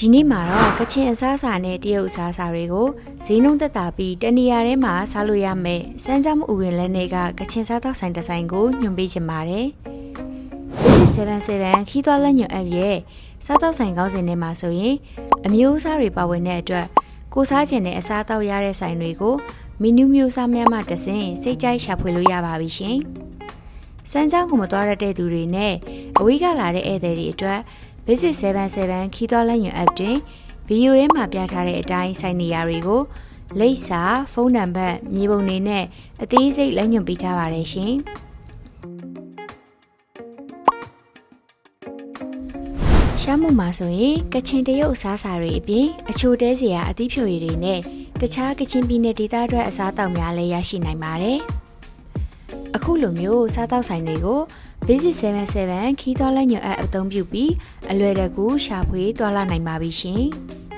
ဒီနေ့မှာတော့ကချင်အစားအစာနဲ့တရုတ်အစားအစာတွေကိုဈေးနှုန်းသက်သာပြီးတနေရာထဲမှာစားလို့ရမယ်စမ်းကြောင်းဥဝင်လဲနေကကချင်စားသောက်ဆိုင်တစ်ဆိုင်ကိုညွှန်ပေးချင်ပါတယ်77ခီးသွွားလက်ညွှန်အပ်ရဲ့စားသောက်ဆိုင်ကောင်းစဉ်ထဲမှာဆိုရင်အမျိုးအစားတွေပါဝင်တဲ့အတွက်ကိုစားချင်တဲ့အစားအသောက်ရတဲ့ဆိုင်တွေကိုမီနူးမျိုးစားများမှတဆင့်စိတ်ကြိုက်ရှာဖွေလို့ရပါပြီရှင်စမ်းကြောင်းကိုမသွားရတဲ့သူတွေနဲ့အဝေးကလာတဲ့ဧည့်သည်တွေအတွက်Visit 77ခီးသွွားလက်ညွှန် app တွင်ဗီဒီယိုထဲမှာပြထားတဲ့အတိုင်းဆိုင်နေရာတွေကိုလိပ်စာဖုန်းနံပါတ်မြေပုံတွေနဲ့အသေးစိတ်လက်ညွှန်ပေးထားပါတယ်ရှင်။ရှားမှုမှာဆိုရင်ကချင်တရုတ်အစားအစာတွေအပြင်အချိုတဲစရာအသီးဖြိုရည်တွေနဲ့တခြားကချင်ပြည်နယ်ဒေသအတွက်အစားအသောက်များလည်းရရှိနိုင်ပါတယ်။အခုလိုမျိုးစားသောက်ဆိုင်တွေကိုVisit 77ခီးသွွားလက်ညွှန် app အသုံးပြုပြီးအလွယ်တကူရှာဖွေသွားလာနိုင်ပါပြီရှင်။